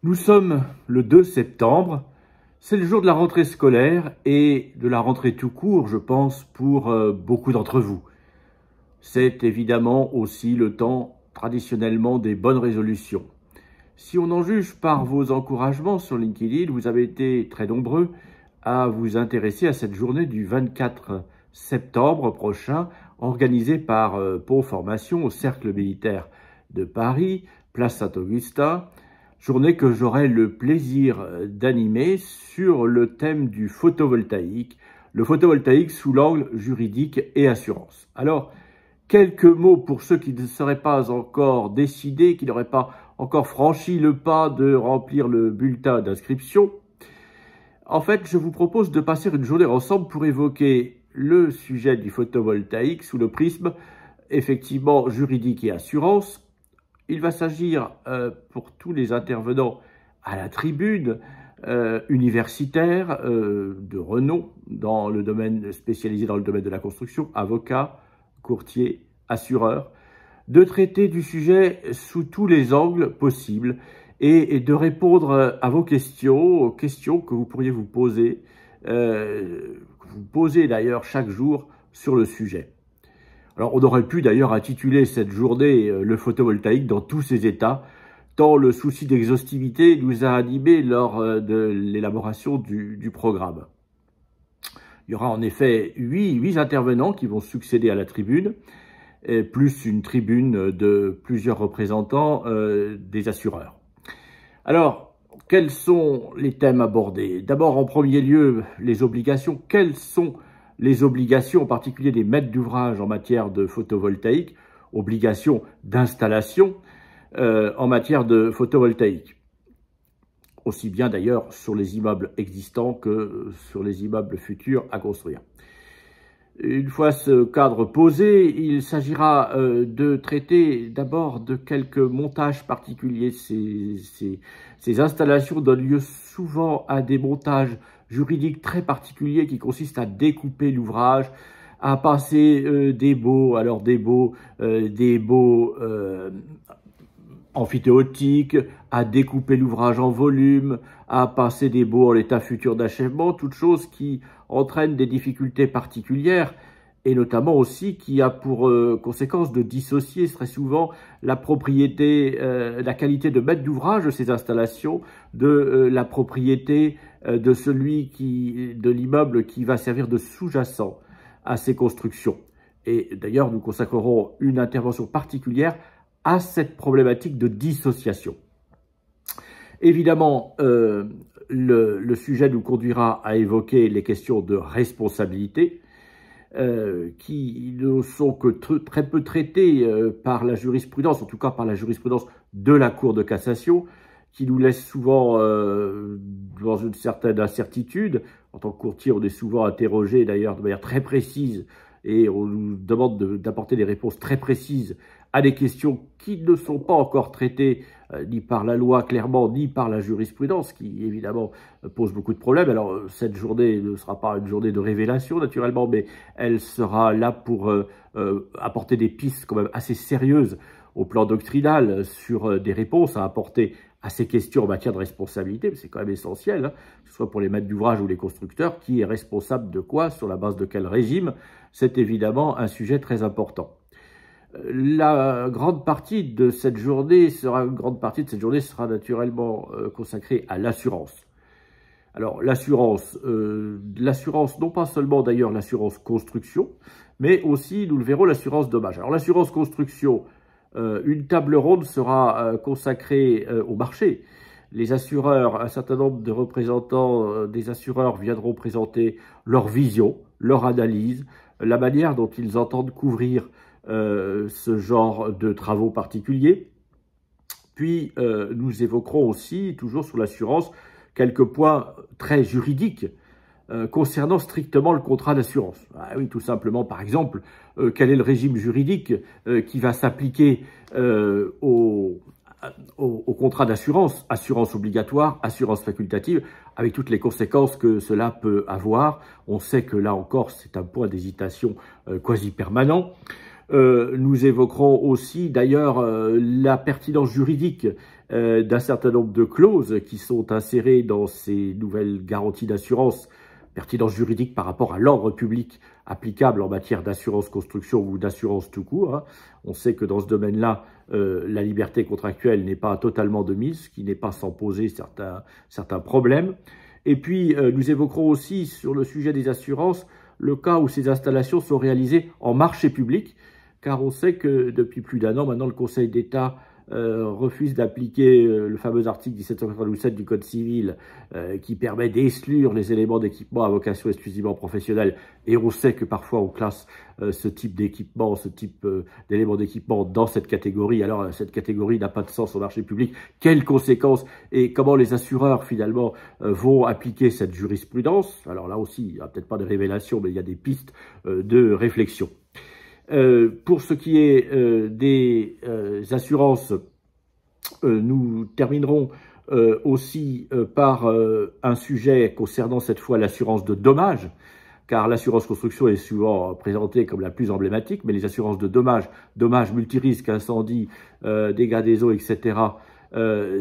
Nous sommes le 2 septembre, c'est le jour de la rentrée scolaire et de la rentrée tout court, je pense, pour beaucoup d'entre vous. C'est évidemment aussi le temps traditionnellement des bonnes résolutions. Si on en juge par vos encouragements sur LinkedIn, vous avez été très nombreux à vous intéresser à cette journée du 24 septembre prochain, organisée par Pont Formation au Cercle Militaire de Paris, place Saint-Augustin, journée que j'aurai le plaisir d'animer sur le thème du photovoltaïque, le photovoltaïque sous l'angle juridique et assurance. Alors, quelques mots pour ceux qui ne seraient pas encore décidés, qui n'auraient pas encore franchi le pas de remplir le bulletin d'inscription. En fait, je vous propose de passer une journée ensemble pour évoquer le sujet du photovoltaïque sous le prisme, effectivement, juridique et assurance. Il va s'agir pour tous les intervenants à la tribune, universitaires de renom dans le domaine spécialisé dans le domaine de la construction, avocats, courtiers, assureurs, de traiter du sujet sous tous les angles possibles et de répondre à vos questions, aux questions que vous pourriez vous poser, d'ailleurs chaque jour sur le sujet. Alors, on aurait pu d'ailleurs intituler cette journée le photovoltaïque dans tous ses états, tant le souci d'exhaustivité nous a animés lors de l'élaboration du programme. Il y aura en effet 8 intervenants qui vont succéder à la tribune, plus une tribune de plusieurs représentants des assureurs. Alors, quels sont les thèmes abordés? D'abord, en premier lieu, les obligations. Quelles sont les obligations, en particulier des maîtres d'ouvrage en matière de photovoltaïque, obligations d'installation en matière de photovoltaïque, aussi bien d'ailleurs sur les immeubles existants que sur les immeubles futurs à construire. Une fois ce cadre posé, il s'agira de traiter d'abord de quelques montages particuliers. Ces installations donnent lieu souvent à des montages juridiques très particuliers qui consistent à découper l'ouvrage, à passer des baux amphithéotiques, à découper l'ouvrage en volume, à passer des baux en l'état futur d'achèvement, toutes choses qui entraînent des difficultés particulières et notamment aussi qui a pour conséquence de dissocier très souvent la propriété, la qualité de maître d'ouvrage de ces installations de la propriété de l'immeuble qui va servir de sous-jacent à ces constructions. Et d'ailleurs, nous consacrerons une intervention particulière à cette problématique de dissociation. Évidemment, le sujet nous conduira à évoquer les questions de responsabilité qui ne sont que très peu traitées par la jurisprudence, en tout cas par la jurisprudence de la Cour de cassation, qui nous laisse souvent dans une certaine incertitude. En tant que courtier, on est souvent interrogé d'ailleurs de manière très précise et on nous demande d'apporter des réponses très précises à des questions qui ne sont pas encore traitées ni par la loi clairement, ni par la jurisprudence, qui évidemment pose beaucoup de problèmes. Alors cette journée ne sera pas une journée de révélation naturellement, mais elle sera là pour apporter des pistes quand même assez sérieuses au plan doctrinal sur des réponses à apporter à ces questions en matière de responsabilité, c'est quand même essentiel, hein, que ce soit pour les maîtres d'ouvrage ou les constructeurs, qui est responsable de quoi, sur la base de quel régime, c'est évidemment un sujet très important. La grande partie de cette journée sera naturellement consacrée à l'assurance. Alors l'assurance, non pas seulement d'ailleurs l'assurance construction, mais aussi, nous le verrons, l'assurance dommage. Alors l'assurance construction, une table ronde sera consacrée au marché. Les assureurs, un certain nombre de représentants des assureurs viendront présenter leur vision, leur analyse, la manière dont ils entendent couvrir ce genre de travaux particuliers. Puis, nous évoquerons aussi, toujours sur l'assurance, quelques points très juridiques concernant strictement le contrat d'assurance. Ah oui, tout simplement, par exemple, quel est le régime juridique qui va s'appliquer au contrat d'assurance, assurance obligatoire, assurance facultative, avec toutes les conséquences que cela peut avoir. On sait que là encore, c'est un point d'hésitation quasi permanent. Nous évoquerons aussi d'ailleurs la pertinence juridique d'un certain nombre de clauses qui sont insérées dans ces nouvelles garanties d'assurance, pertinence juridique par rapport à l'ordre public applicable en matière d'assurance construction ou d'assurance tout court. Hein. On sait que dans ce domaine-là, la liberté contractuelle n'est pas totalement de mise, ce qui n'est pas sans poser certains problèmes. Et puis, nous évoquerons aussi sur le sujet des assurances le cas où ces installations sont réalisées en marché public, car on sait que depuis plus d'1 an, maintenant, le Conseil d'État refuse d'appliquer le fameux article 1797 du Code civil qui permet d'exclure les éléments d'équipement à vocation exclusivement professionnelle. Et on sait que parfois on classe ce type d'équipement, ce type d'éléments d'équipement dans cette catégorie. Alors cette catégorie n'a pas de sens au marché public. Quelles conséquences et comment les assureurs finalement vont appliquer cette jurisprudence? Alors là aussi, il n'y a peut-être pas de révélation, mais il y a des pistes de réflexion. Pour ce qui est des assurances, nous terminerons aussi par un sujet concernant cette fois l'assurance de dommages, car l'assurance construction est souvent présentée comme la plus emblématique, mais les assurances de dommages multirisques, incendie, dégâts des eaux, etc.,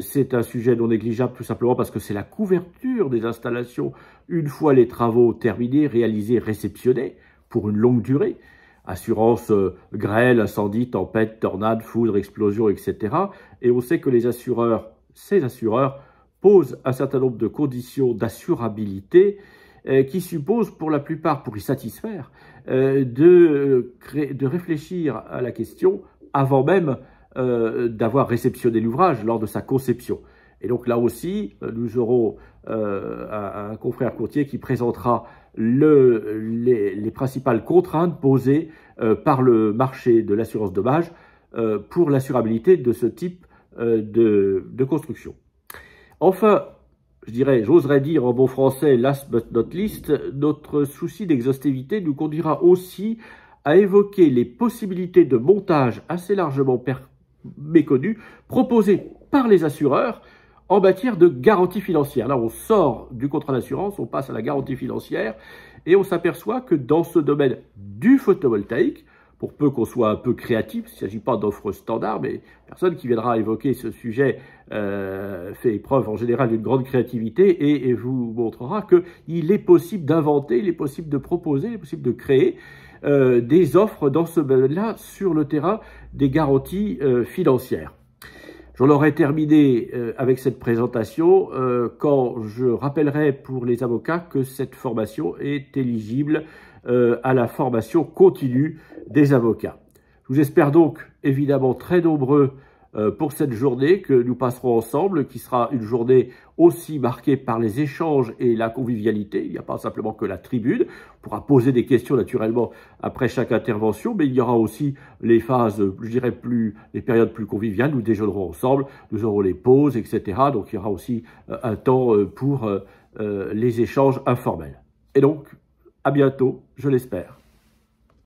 c'est un sujet non négligeable tout simplement parce que c'est la couverture des installations une fois les travaux terminés, réalisés, réceptionnés pour une longue durée. Assurance grêle, incendie, tempête, tornade, foudre, explosion, etc. Et on sait que ces assureurs, posent un certain nombre de conditions d'assurabilité qui supposent pour la plupart, pour y satisfaire, de réfléchir à la question avant même d'avoir réceptionné l'ouvrage lors de sa conception. Et donc là aussi, nous aurons un confrère courtier qui présentera les principales contraintes posées par le marché de l'assurance dommage pour l'assurabilité de ce type de construction. Enfin, j'oserais dire en bon français, last but not least, notre souci d'exhaustivité nous conduira aussi à évoquer les possibilités de montage assez largement méconnues proposées par les assureurs en matière de garantie financière. Là, on sort du contrat d'assurance, on passe à la garantie financière et on s'aperçoit que dans ce domaine du photovoltaïque, pour peu qu'on soit un peu créatif, il ne s'agit pas d'offres standards, mais personne qui viendra évoquer ce sujet fait preuve en général d'une grande créativité et vous montrera qu'il est possible d'inventer, il est possible de proposer, il est possible de créer des offres dans ce domaine-là sur le terrain des garanties financières. J'en aurai terminé avec cette présentation quand je rappellerai pour les avocats que cette formation est éligible à la formation continue des avocats. Je vous espère donc évidemment très nombreux pour cette journée que nous passerons ensemble, qui sera une journée aussi marquée par les échanges et la convivialité. Il n'y a pas simplement que la tribune. On pourra poser des questions naturellement après chaque intervention, mais il y aura aussi les phases, je dirais les périodes plus conviviales. Nous déjeunerons ensemble, nous aurons les pauses, etc. Donc il y aura aussi un temps pour les échanges informels. Et donc, à bientôt, je l'espère.